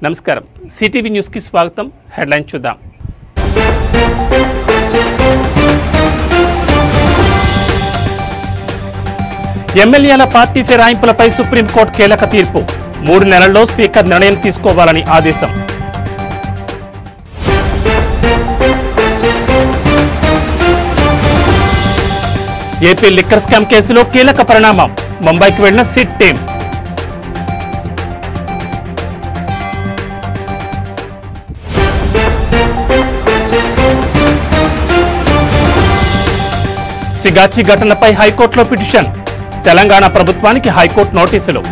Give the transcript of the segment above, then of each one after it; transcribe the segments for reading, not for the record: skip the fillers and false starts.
నమస్కారం CTV news కి స్వాగతం హెడ్లైన్ చూద్దాం ఎమ్మెల్యేల పార్టీ ఫిరాయింపులపై సుప్రీంకోర్టు కీలక తీర్పు 3 నెలల్లో స్పీకర్ నిర్ణయం తీసుకోవాలని ఆదేశం ఏపీ లిక్కర్ స్కామ్ కేసులో కీలక పరిణామం ముంబైకి వెళ్లిన సిట్ టీం సిగాచి ఘటనపై హైకోర్టులో పిటిషన్ తెలంగాణ ప్రభుత్వానికి హైకోర్టు నోటీసులు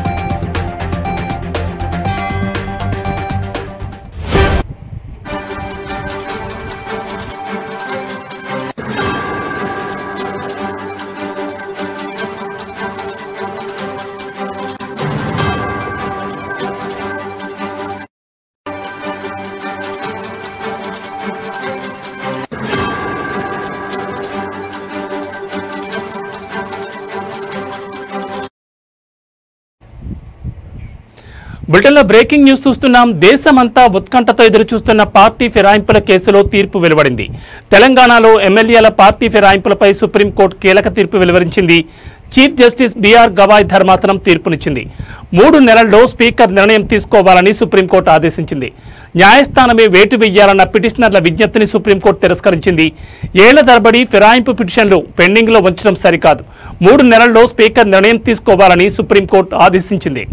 బులెటిన్లో బ్రేకింగ్ న్యూస్ చూస్తున్నాం. దేశమంతా ఉత్కంఠతో ఎదురు చూస్తున్న పార్టీ ఫిరాయింపుల కేసులో తీర్పు వెలువడింది. తెలంగాణలో ఎమ్మెల్యేల పార్టీ ఫిరాయింపులపై సుప్రీంకోర్టు కీలక తీర్పు వెలువరించింది. చీఫ్ జస్టిస్ బిఆర్ గవాయ్ ధర్మాసనం తీర్పునిచ్చింది. 3 నెలల్లో స్పీకర్ నిర్ణయం తీసుకోవాలని సుప్రీంకోర్టు ఆదేశించింది. న్యాయస్థానమే వేటు వేయాలన్న పిటిషనర్ల విజ్ఞప్తిని సుప్రీంకోర్టు తిరస్కరించింది. ఏళ్ల తరబడి ఫిరాయింపు పిటిషన్లు పెండింగ్లో ఉంచడం సరికాదు. 3 నెలల్లో స్పీకర్ నిర్ణయం తీసుకోవాలని సుప్రీంకోర్టు ఆదేశించింది.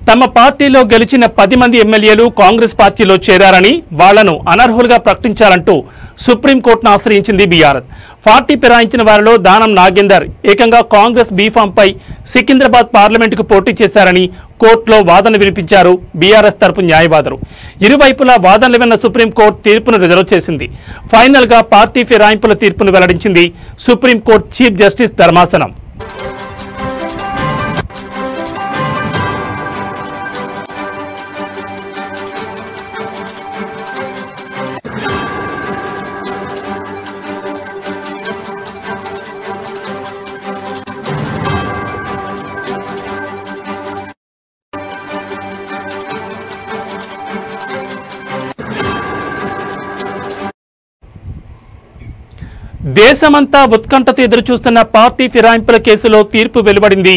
తమ పార్టీలో గెలిచిన 10 మంది ఎమ్మెల్యేలు కాంగ్రెస్ పార్టీలో చేరారని వాళ్లను అనర్హులుగా ప్రకటించాలంటూ సుప్రీంకోర్టును ఆశ్రయించింది బీఆర్ఎస్. పార్టీ ఫిరాయించిన వారిలో దానం నాగేందర్ ఏకంగా కాంగ్రెస్ బీఫామ్పై సికింద్రాబాద్ పార్లమెంటుకు పోటీ చేశారని కోర్టులో వాదన వినిపించారు బీఆర్ఎస్ తరపు న్యాయవాదులు. ఇరువైపులా వాదనలు విన్న సుప్రీంకోర్టు తీర్పును రిజర్వ్ చేసింది. ఫైనల్ గా పార్టీ ఫిరాయింపుల తీర్పును వెల్లడించింది సుప్రీంకోర్టు చీఫ్ జస్టిస్ ధర్మాసనం. దేశమంతా ఉత్కంఠతో ఎదురుచూస్తున్న పార్టీ ఫిరాయింపుల కేసులో తీర్పు వెలువడింది.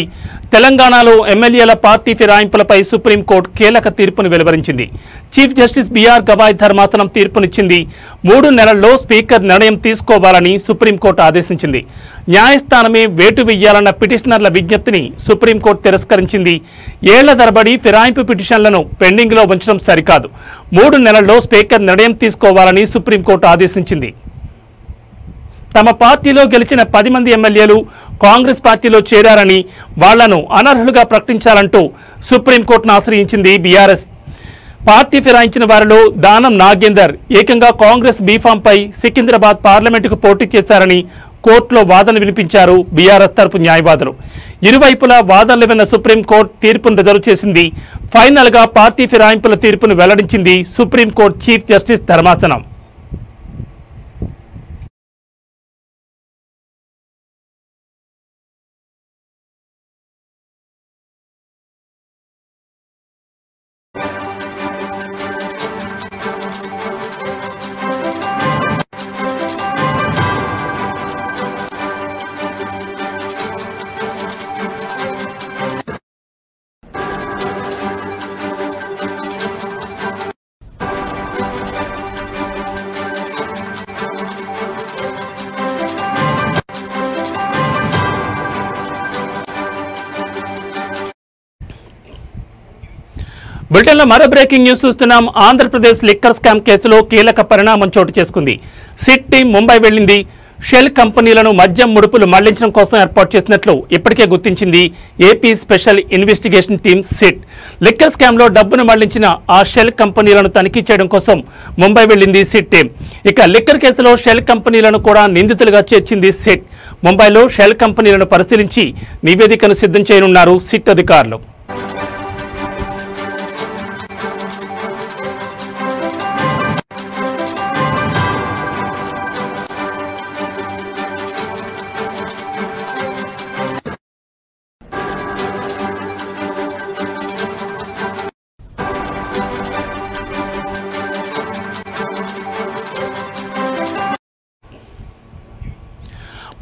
తెలంగాణలో ఎమ్మెల్యేల పార్టీ ఫిరాయింపులపై సుప్రీంకోర్టు కీలక తీర్పును వెలువరించింది. చీఫ్ జస్టిస్ బిఆర్ గవాయ్ ధర్మాసనం తీర్పునిచ్చింది. 3 నెలల్లో స్పీకర్ నిర్ణయం తీసుకోవాలని సుప్రీంకోర్టు ఆదేశించింది. న్యాయస్థానమే వేటు వేయాలన్న పిటిషనర్ల విజ్ఞప్తిని సుప్రీంకోర్టు తిరస్కరించింది. ఏళ్ల తరబడి ఫిరాయింపు పిటిషన్లను పెండింగ్లో ఉంచడం సరికాదు. 3 నెలల్లో స్పీకర్ నిర్ణయం తీసుకోవాలని సుప్రీంకోర్టు ఆదేశించింది. తమ పార్టీలో గెలిచిన 10 మంది ఎమ్మెల్యేలు కాంగ్రెస్ పార్టీలో చేరారని వాళ్లను అనర్హులుగా ప్రకటించాలంటూ సుప్రీంకోర్టును ఆశ్రయించింది బీఆర్ఎస్. పార్టీ ఫిరాయించిన వారిలో దానం నాగేందర్ ఏకంగా కాంగ్రెస్ బీఫామ్పై సికింద్రాబాద్ పార్లమెంటుకు పోటీ చేశారని కోర్టులో వాదన వినిపించారు బీఆర్ఎస్ తరపు న్యాయవాదులు. ఇరువైపులా వాదనలు విన్న సుప్రీంకోర్టు తీర్పును రిజర్వ్ చేసింది. ఫైనల్ గా పార్టీ ఫిరాయింపుల తీర్పును వెల్లడించింది సుప్రీంకోర్టు చీఫ్ జస్టిస్ ధర్మాసనం. బులెటిన్లో మరో బ్రేకింగ్ న్యూస్ చూస్తున్నాం. ఆంధ్రప్రదేశ్ లిక్కర్ స్కామ్ కేసులో కీలక పరిణామం చోటు చేసుకుంది. సిట్ టీం ముంబై వెళ్లింది. షెల్ కంపెనీలను మద్యం ముడుపులు మళ్లించడం కోసం ఏర్పాటు చేసినట్లు ఇప్పటికే గుర్తించింది AP special investigation team SIT. Liquor స్కామ్లో డబ్బును మళ్లించిన ఆ షెల్ కంపెనీలను తనిఖీ చేయడం కోసం ముంబై వెళ్లింది సిట్ టీం. ఇక లిక్కర్ కేసులో షెల్ కంపెనీలను కూడా నిందితులుగా చేర్చింది సిట్. ముంబైలో షెల్ కంపెనీలను పరిశీలించి నివేదికను సిద్ధం చేయనున్నారు సిట్ అధికారులు.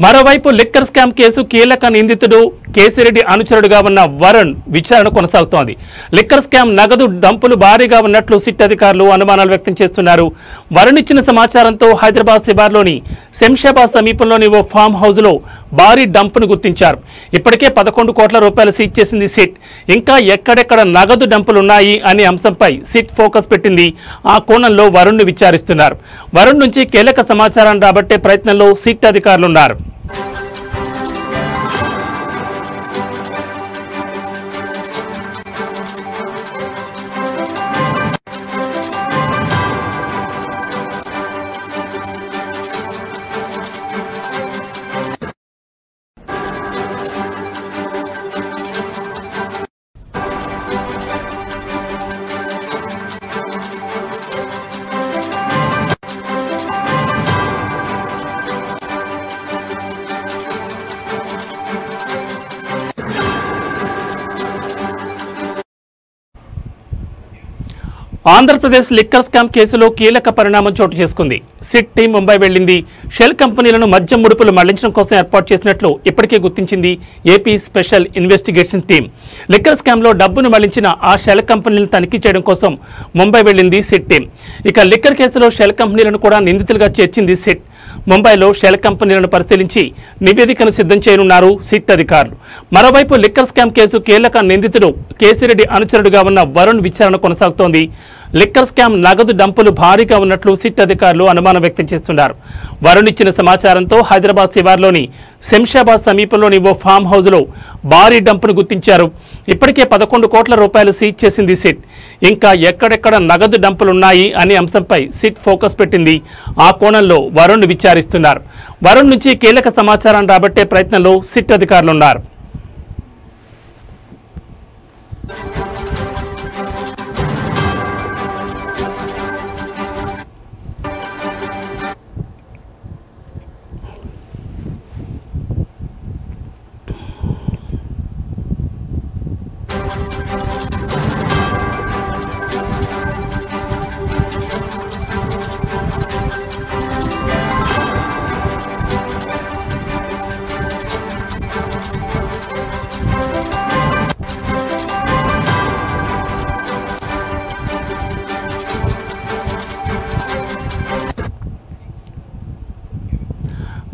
మరోవైపు లిక్కర్ స్కామ్ కేసు కీలక నిందితుడు కేసిరెడ్డి అనుచరుడుగా ఉన్న వరుణ్ విచారణ కొనసాగుతోంది. లిక్కర్ స్కామ్ నగదు డంపులు భారీగా ఉన్నట్లు సిట్ అధికారులు అనుమానాలు వ్యక్తం చేస్తున్నారు. వరుణ్ ఇచ్చిన సమాచారంతో హైదరాబాద్ శివార్లోని శంషాబాద్ సమీపంలోని ఓ ఫామ్ హౌస్లో భారీ డంపును గుర్తించారు. ఇప్పటికే 11 కోట్ల రూపాయలు సీజ్ చేసింది సిట్. ఇంకా ఎక్కడెక్కడ నగదు డంపులున్నాయి అనే అంశంపై సిట్ ఫోకస్ పెట్టింది. ఆ కోణంలో వరుణ్ను విచారిస్తున్నారు. వరుణ్ నుంచి కీలక సమాచారాన్ని రాబట్టే ప్రయత్నంలో సిట్ అధికారులున్నారు. ఆంధ్రప్రదేశ్ లిక్కర్ స్కామ్ కేసులో కీలక పరిణామం చోటు చేసుకుంది. సిట్ టీం ముంబై వెళ్లింది. షెల్ కంపెనీలను మద్యం ముడుపులు మళ్లించడం కోసం ఏర్పాటు చేసినట్లు ఇప్పటికే గుర్తించింది AP special investigation team. Liquor స్కామ్లో డబ్బును మళ్లించిన ఆ షెల్ కంపెనీలను తనిఖీ చేయడం కోసం ముంబై వెళ్లింది సిట్ టీం. ఇక లిక్కర్ కేసులో షెల్ కంపెనీలను కూడా నిందితులుగా చేర్చింది సిట్. ముంబైలో షెల్ కంపెనీలను పరిశీలించి నివేదికను సిద్ధం చేయనున్నారు సిట్ అధికారులు. మరోవైపు లిక్కర్ స్కామ్ కేసు కీలక నిందితుడు కేసిరెడ్డి అనుచరుడుగా ఉన్న వరుణ్ విచారణ కొనసాగుతోంది. లిక్కర్ స్కామ్ నగదు డంపులు భారీగా ఉన్నట్లు సిట్ అధికారులు అనుమానం వ్యక్తం చేస్తున్నారు. వరుణ్ ఇచ్చిన సమాచారంతో హైదరాబాద్ శివార్లోని శంషాబాద్ సమీపంలోని ఓ ఫామ్ హౌస్లో భారీ డంపును గుర్తించారు. ఇప్పటికే 11 కోట్ల రూపాయలు సీజ్ చేసింది సిట్. ఇంకా ఎక్కడెక్కడ నగదు డంపులున్నాయి అనే అంశంపై సిట్ ఫోకస్ పెట్టింది. ఆ కోణంలో వరుణ్ విచారిస్తున్నారు. వరుణ్ నుంచి కీలక సమాచారం రాబట్టే ప్రయత్నంలో సిట్ అధికారులున్నారు.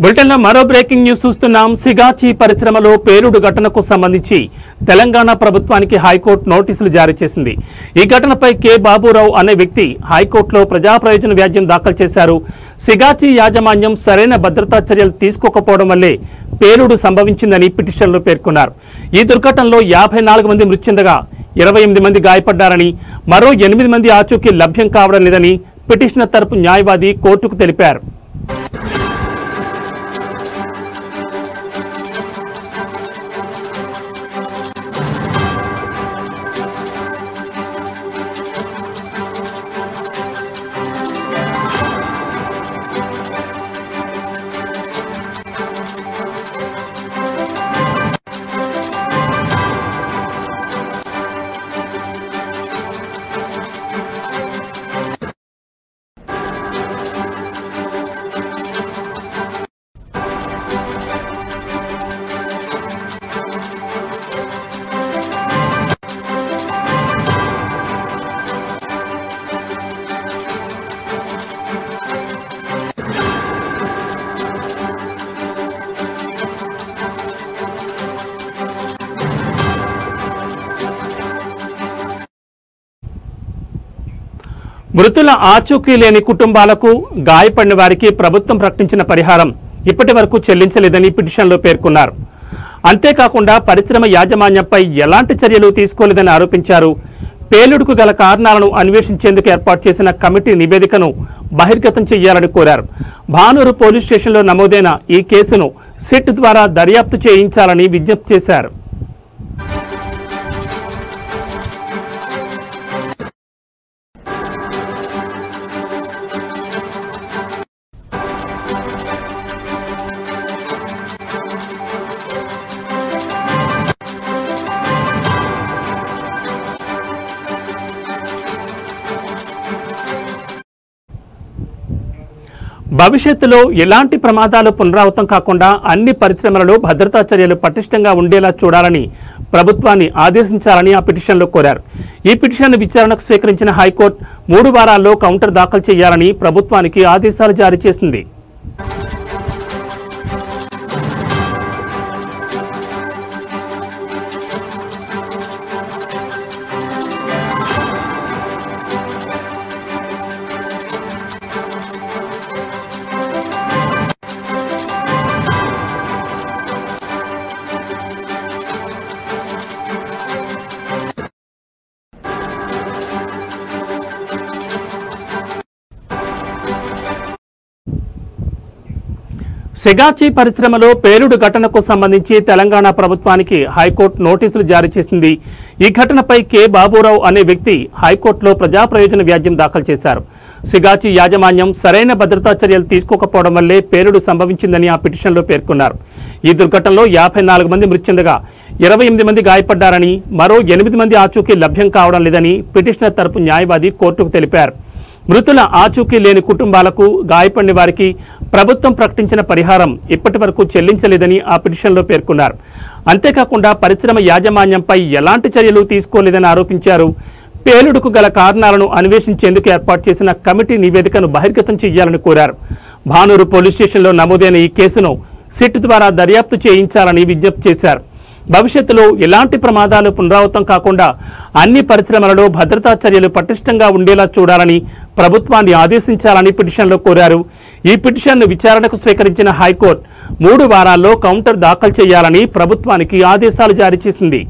బులెటిన్లో మరో బ్రేకింగ్ న్యూస్ చూస్తున్నాం. సిగాచి పరిశ్రమలో పేలుడు ఘటనకు సంబంధించి తెలంగాణ ప్రభుత్వానికి హైకోర్టు నోటీసులు జారీ చేసింది. ఈ ఘటనపై కె బాబురావు అనే వ్యక్తి హైకోర్టులో ప్రజా ప్రయోజన వ్యాజ్యం దాఖలు చేశారు. సిగాచి యాజమాన్యం సరైన భద్రతా చర్యలు తీసుకోకపోవడం వల్లే పేలుడు సంభవించిందని పిటిషన్లో పేర్కొన్నారు. ఈ దుర్ఘటనలో 54 మంది మృతి చెందగా 28 మంది గాయపడ్డారని, మరో 8 మంది ఆచూకీ లభ్యం కావడం లేదని పిటిషనర్ తరపు న్యాయవాది కోర్టుకు తెలిపారు. మృతుల ఆచూకీ లేని కుటుంబాలకు గాయపడిన వారికి ప్రభుత్వం ప్రకటించిన పరిహారం ఇప్పటి వరకు చెల్లించలేదని పిటిషన్లో పేర్కొన్నారు. అంతేకాకుండా పరిశ్రమ యాజమాన్యంపై ఎలాంటి చర్యలు తీసుకోలేదని ఆరోపించారు. పేలుడుకు గల కారణాలను అన్వేషించేందుకు ఏర్పాటు చేసిన కమిటీ నివేదికను బహిర్గతం చేయాలని కోరారు. భానూరు పోలీస్ స్టేషన్లో నమోదైన ఈ కేసును సిట్ ద్వారా దర్యాప్తు చేయించాలని విజ్ఞప్తి చేశారు. భవిష్యత్తులో ఎలాంటి ప్రమాదాలు పునరావృతం కాకుండా అన్ని పరిశ్రమలలో భద్రతా చర్యలు పటిష్టంగా ఉండేలా చూడాలని ప్రభుత్వాన్ని ఆదేశించాలని ఆ పిటిషన్లో కోరారు. ఈ పిటిషన్ విచారణకు స్వీకరించిన హైకోర్టు 3 వారాల్లో కౌంటర్ దాఖలు చేయాలని ప్రభుత్వానికి ఆదేశాలు జారీ చేసింది. సెగాచి పరిశ్రమలో పేలుడు ఘటనకు సంబంధించి తెలంగాణ ప్రభుత్వానికి హైకోర్టు నోటీసులు జారీ చేసింది. ఈ ఘటనపై కె బాబురావు అనే వ్యక్తి హైకోర్టులో ప్రజా ప్రయోజన వ్యాజ్యం దాఖలు చేశారు. సెగాచి యాజమాన్యం సరైన భద్రతా చర్యలు తీసుకోకపోవడం వల్లే పేలుడు సంభవించిందని ఆ పిటిషన్లో పేర్కొన్నారు. ఈ దుర్ఘటనలో 54 మంది మృతి చెందగా 28 మంది గాయపడ్డారని, మరో 8 మంది ఆచూకీ లభ్యం కావడం లేదని పిటిషనర్ తరపు న్యాయవాది కోర్టుకు తెలిపారు. మృతుల ఆచూకీ లేని కుటుంబాలకు, గాయపడిన వారికి ప్రభుత్వం ప్రకటించిన పరిహారం ఇప్పటి వరకు చెల్లించలేదని ఆ పిటిషన్లో పేర్కొన్నారు. అంతేకాకుండా పరిశ్రమ యాజమాన్యంపై ఎలాంటి చర్యలు తీసుకోలేదని ఆరోపించారు. పేలుడుకు గల కారణాలను అన్వేషించేందుకు ఏర్పాటు చేసిన కమిటీ నివేదికను బహిర్గతం చేయాలని కోరారు. భానూరు పోలీస్ స్టేషన్లో నమోదైన ఈ కేసును సిట్ ద్వారా దర్యాప్తు చేయించాలని విజ్ఞప్తి చేశారు. భవిష్యత్తులో ఎలాంటి ప్రమాదాలు పునరావృతం కాకుండా అన్ని పరిశ్రమలలో భద్రతా చర్యలు పటిష్టంగా ఉండేలా చూడాలని ప్రభుత్వాన్ని ఆదేశించాలని పిటిషన్లో కోరారు. ఈ పిటిషన్ను విచారణకు స్వీకరించిన హైకోర్టు 3 వారాల్లో కౌంటర్ దాఖలు చేయాలని ప్రభుత్వానికి ఆదేశాలు జారీ చేసింది.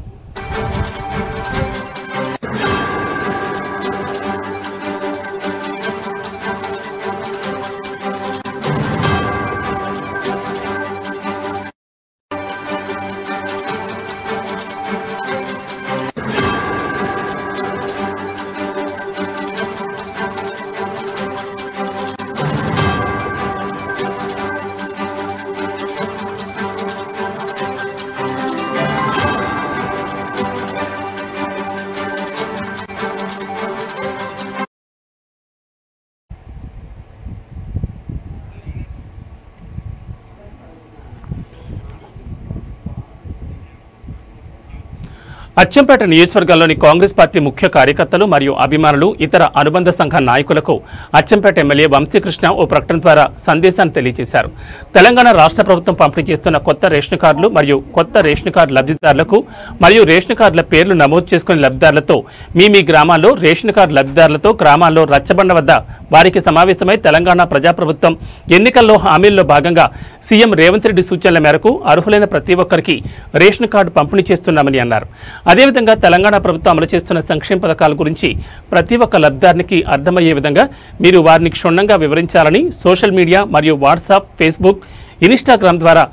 అచ్చంపేట నియోజకవర్గంలోని కాంగ్రెస్ పార్టీ ముఖ్య కార్యకర్తలు మరియు అభిమానులు, ఇతర అనుబంధ సంఘ నాయకులకు అచ్చంపేట ఎమ్మెల్యే వంశీకృష్ణ ఓ ప్రకటన ద్వారా సందేశాన్ని తెలియజేశారు. తెలంగాణ రాష్ట్ర ప్రభుత్వం పంపిణీ చేస్తున్న కొత్త రేషన్ కార్డులు మరియు కొత్త రేషన్ కార్డు లబ్ధిదారులకు మరియు రేషన్ కార్డుల పేర్లు నమోదు చేసుకునే లబ్ధిదారులతో మీ గ్రామాల్లో రేషన్ కార్డు లబ్ధిదారులతో గ్రామాల్లో రచ్చబండ వద్ద వారికి సమావేశమై తెలంగాణ ప్రజాప్రభుత్వం ఎన్నికల్లో హామీల్లో భాగంగా సీఎం రేవంత్ రెడ్డి సూచనల మేరకు అర్హులైన ప్రతి ఒక్కరికి రేషన్ కార్డు పంపిణీ చేస్తున్నామని అన్నారు. అదేవిధంగా తెలంగాణ ప్రభుత్వం అమలు చేస్తున్న సంక్షేమ పథకాల గురించి ప్రతి ఒక్క లబ్ధిదారునికి అర్థమయ్యే విధంగా మీరు వారిని క్షుణ్ణంగా వివరించాలని సోషల్ మీడియా మరియు వాట్సాప్, ఫేస్బుక్, ఇన్స్టాగ్రామ్ ద్వారా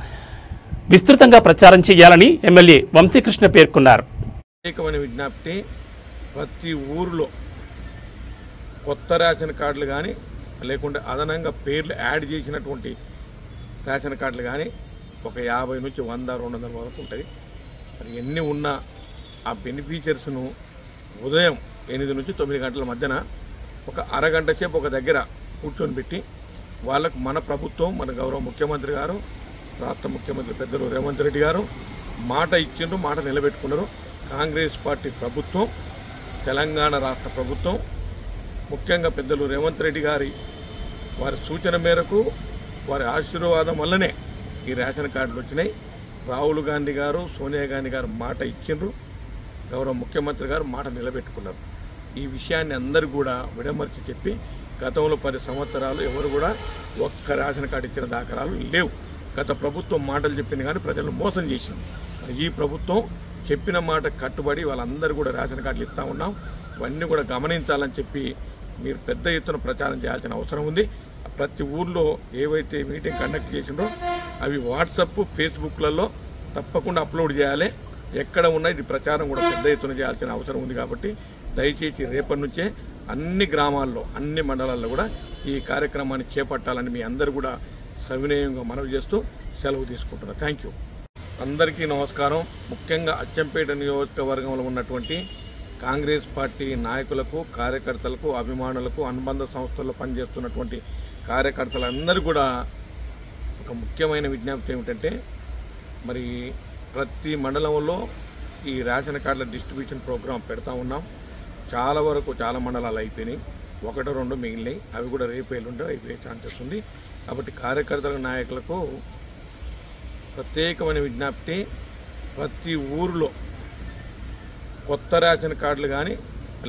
విస్తృతంగా ప్రచారం చేయాలని ఎమ్మెల్యే వంశీకృష్ణ పేర్కొన్నారు. విజ్ఞప్తి, ప్రతి ఊరిలో కొత్త రేషన్ కార్డులు కానీ లేకుంటే అదనంగా పేర్లు యాడ్ చేసినటువంటి రేషన్ కార్డులు కానీ ఒక 50 నుంచి 100, 200 వరకు ఉంటాయి. మరి ఎన్ని ఉన్నా ఆ బెనిఫిషియర్స్ను ఉదయం 8 నుంచి 9 గంటల మధ్యన ఒక అరగంట సేపు ఒక దగ్గర కూర్చొని పెట్టి వాళ్ళకు మన ప్రభుత్వం, మన గౌరవ ముఖ్యమంత్రి గారు, రాష్ట్ర ముఖ్యమంత్రి పెద్దలు రేవంత్ రెడ్డి గారు మాట ఇచ్చిండ్రు, మాట నిలబెట్టుకున్నారు. కాంగ్రెస్ పార్టీ ప్రభుత్వం, తెలంగాణ రాష్ట్ర ప్రభుత్వం, ముఖ్యంగా పెద్దలు రేవంత్ రెడ్డి గారి వారి సూచన మేరకు, వారి ఆశీర్వాదం వల్లనే ఈ రేషన్ కార్డులు వచ్చినాయి. రాహుల్ గాంధీ గారు, సోనియా గాంధీ గారు మాట ఇచ్చిండ్రు, గౌరవ ముఖ్యమంత్రి గారు మాట నిలబెట్టుకున్నారు. ఈ విషయాన్ని అందరూ కూడా విడమర్చి చెప్పి గతంలో 10 సంవత్సరాలు ఎవరు కూడా ఒక్క రేషన్ కార్డు ఇచ్చిన దాఖలాలు లేవు. గత ప్రభుత్వం మాటలు చెప్పింది కానీ ప్రజలను మోసం చేసింది. ఈ ప్రభుత్వం చెప్పిన మాట కట్టుబడి వాళ్ళందరూ కూడా రేషన్ కార్డులు ఇస్తూ ఉన్నాం. ఇవన్నీ కూడా గమనించాలని చెప్పి మీరు పెద్ద ఎత్తున ప్రచారం చేయాల్సిన అవసరం ఉంది. ప్రతి ఊర్లో ఏవైతే మీటింగ్ కండక్ట్ చేసిండో అవి వాట్సాప్ ఫేస్బుక్లలో తప్పకుండా అప్లోడ్ చేయాలి. ఎక్కడ ఉన్నా ఇది ప్రచారం కూడా పెద్ద ఎత్తున చేయాల్సిన అవసరం ఉంది. కాబట్టి దయచేసి రేపటి నుంచే అన్ని గ్రామాల్లో అన్ని మండలాల్లో కూడా ఈ కార్యక్రమాన్ని చేపట్టాలని మీ అందరూ కూడా సవినయంగా మనవి చేస్తూ సెలవు తీసుకుంటున్నాను. Thank you. అందరికీ నమస్కారం. ముఖ్యంగా అచ్చంపేట నియోజకవర్గంలో ఉన్నటువంటి కాంగ్రెస్ పార్టీ నాయకులకు, కార్యకర్తలకు, అభిమానులకు, అనుబంధ సంస్థల్లో పనిచేస్తున్నటువంటి కార్యకర్తలందరూ కూడా ఒక ముఖ్యమైన విజ్ఞప్తి ఏమిటంటే, మరి ప్రతి మండలంలో ఈ రేషన్ కార్డుల డిస్ట్రిబ్యూషన్ ప్రోగ్రాం పెడతా ఉన్నాం. చాలా వరకు చాలా మండలాలు అయిపోయినాయి, 1-2 మిగిలినాయి. అవి కూడా రేపు ఎల్లుండి అయిపోయే ఛాన్సెస్ ఉంది. కాబట్టి కార్యకర్తల నాయకులకు ప్రత్యేకమైన విజ్ఞప్తి, ప్రతి ఊరిలో కొత్త రేషన్ కార్డులు కానీ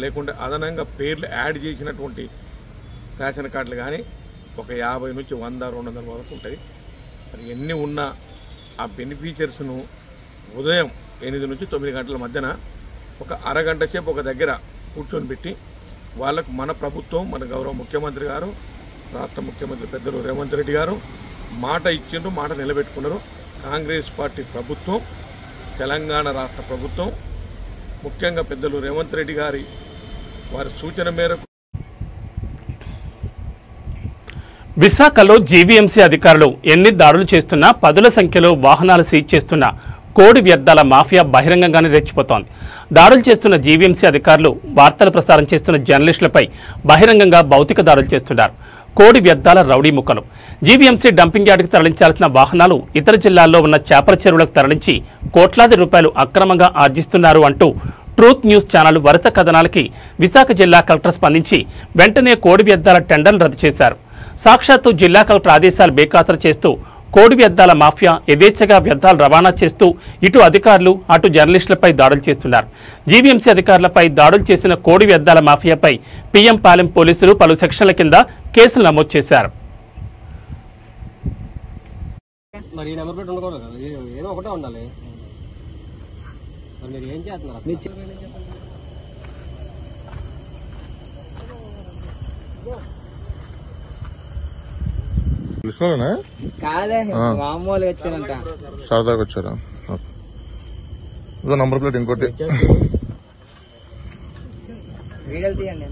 లేకుంటే అదనంగా పేర్లు యాడ్ చేసినటువంటి రేషన్ కార్డులు కానీ ఒక 50 నుంచి 100-200 వరకు ఉంటాయి. మరి ఎన్ని ఉన్నా ఆ బెనిఫిషియర్స్ను ఉదయం 8 నుంచి 9 గంటల మధ్యన ఒక అరగంట సేపు ఒక దగ్గర కూర్చొని పెట్టి వాళ్ళకు మన ప్రభుత్వం, మన గౌరవ ముఖ్యమంత్రి గారు, రాష్ట్ర ముఖ్యమంత్రి పెద్దలు రేవంత్ రెడ్డి గారు మాట ఇచ్చిండ్రు, మాట నిలబెట్టుకున్నారు. కాంగ్రెస్ పార్టీ ప్రభుత్వం, తెలంగాణ రాష్ట్ర ప్రభుత్వం, ముఖ్యంగా పెద్దలు రేవంత్ రెడ్డి గారి వారి సూచన మేరకు విశాఖలో జీవీఎంసీ అధికారులు ఎన్ని దాడులు చేస్తున్నా, పదుల సంఖ్యలో వాహనాలు సీజ్ చేస్తున్నా కోడి వ్యర్థాల మాఫియా బహిరంగంగానే రెచ్చిపోతోంది. దాడులు చేస్తున్న జీవీఎంసీ అధికారులు వార్తలు ప్రసారం చేస్తున్న జర్నలిస్టులపై బహిరంగంగా భౌతిక దాడులు చేస్తున్నారు. కోడి వ్యర్థాల రౌడీ ముక్కలు. జీవీఎంసీ డంపింగ్ యార్డుకి తరలించాల్సిన వాహనాలు ఇతర జిల్లాల్లో ఉన్న చేపల చెరువులకు తరలించి కోట్లాది రూపాయలు అక్రమంగా ఆర్జిస్తున్నారు అంటూ ట్రూత్ న్యూస్ ఛానల్ వరుస కథనాలకి విశాఖ జిల్లా కలెక్టర్ స్పందించి వెంటనే కోడి వ్యర్థాల టెండర్లు రద్దు చేశారు. సాక్షాత్తు జిల్లా కలెక్టర్ ఆదేశాలు బేఖాతరు చేస్తూ కోడి వ్యర్థాల మాఫియా యథేచ్ఛగా వ్యర్థాలు రవాణా చేస్తూ ఇటు అధికారులు అటు జర్నలిస్టులపై దాడులు చేస్తున్నారు. జీవీఎంసీ అధికారులపై దాడులు చేసిన కోడి వ్యర్థాల మాఫియాపై పిఎం పాలెం పోలీసులు పలు సెక్షన్ల కింద కేసులు నమోదు చేశారు. మరి నెంబర్ ప్లేట్ ఉండకూడదు కదా, ఏదో ఒకటే ఉండాలి. మరి మీరు ఏం చేస్తున్నారు? కాదే మామూలుగా వచ్చానంట, సరదాగా వచ్చారా? ఇదో నంబర్ ప్లేట్ ఇంకోటి వీడియోలు తీయండి.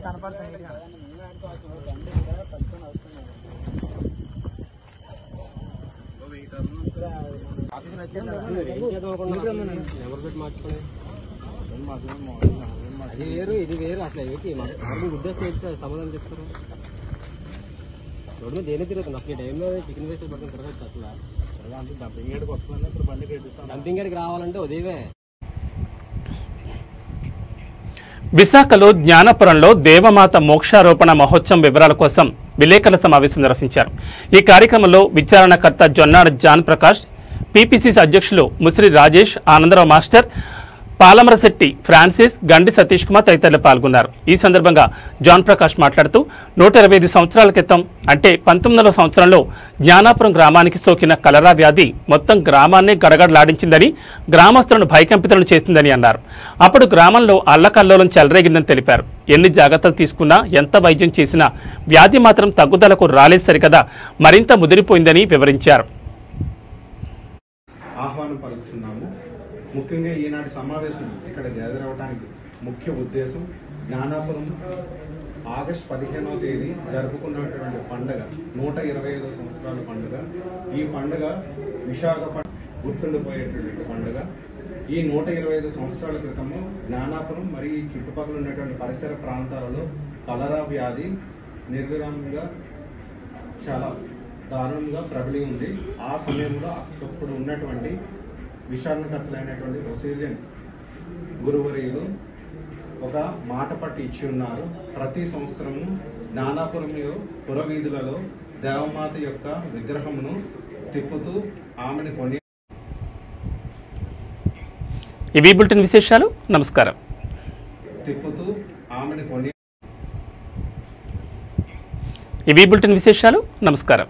కనపడుతుంది నెంబర్ ప్లేట్ మార్చుకోండి. అది వేరు ఇది వేరు, అసలు ఏంటి ఉద్దేశం ఏంటి? సమాధానం చెప్తారు. రోడ్డు మీద దేని తిరుగుతుంది అసలు ఈ టైంలో చికెన్ వేస్ట్ పడుతుంది తిరగచ్చు. అసలు డంపింగ్ యార్డ్కి రావాలంటే ఉదయమే. విశాఖలో జ్ఞానపురంలో దేవమాత మోక్షారోపణ మహోత్సవం వివరాల కోసం విలేకరుల సమావేశం నిర్వహించారు. ఈ కార్యక్రమంలో విచారణకర్త జొన్నాడ జాన్ ప్రకాష్, పీపీసీసీ అధ్యక్షులు ముసిరి రాజేష్, ఆనందరావు మాస్టర్, పాలమరశెట్టి ఫ్రాన్సిస్, గండి సతీష్ కుమార్ తదితరులు పాల్గొన్నారు. ఈ సందర్భంగా జాన్ ప్రకాష్ మాట్లాడుతూ 125 సంవత్సరాల క్రితం అంటే 19వ సంవత్సరంలో జ్ఞానాపురం గ్రామానికి సోకిన కలరా వ్యాధి మొత్తం గ్రామాన్నే గడగడలాడించిందని, గ్రామస్తులను భయకంపితులను చేసిందని అన్నారు. అప్పుడు గ్రామంలో అల్లకల్లోలం చెలరేగిందని తెలిపారు. ఎన్ని జాగ్రత్తలు తీసుకున్నా, ఎంత వైద్యం చేసినా వ్యాధి మాత్రం తగ్గుదలకు రాలేదు సరికదా, మరింత ముదిరిపోయిందని వివరించారు. ఆహ్వానం పలుకుతున్నాము. ముఖ్యంగా ఈనాటి సమావేశం ఇక్కడ గ్యాదర్ అవడానికి ముఖ్య ఉద్దేశం జ్ఞానాపురం ఆగస్టు 15వ తేదీ జరుపుకున్నటువంటి పండుగ 125 సంవత్సరాల పండుగ. ఈ పండుగ విశాఖపట్నం గుర్తుండిపోయేటువంటి పండుగ. ఈ 125 సంవత్సరాల క్రితము జ్ఞానాపురం మరియు ఈ చుట్టుపక్కల ఉన్నటువంటి పరిసర ప్రాంతాలలో కలరా వ్యాధి నిర్విరామంగా చాలా దారుణంగా ప్రబలి ఉంది. ఆ సమయంలో అప్పుడు ఉన్నటువంటి విచారణకర్తలైనటువంటి రొసేలియన్ గురువర్యులు ఒక మాట పట్టి ఇచ్చి ఉన్నారు. ప్రతి సంవత్సరము జ్ఞానాపురంలో పురవీధులలో దేవమాత యొక్క విగ్రహమును తిప్పుతూ ఆమెను కొని ఇవి బులెటిన్ విశేషాలు. నమస్కారం. తిప్పుతూ ఆమెను కొని ఇవి బులెటిన్ విశేషాలు. నమస్కారం.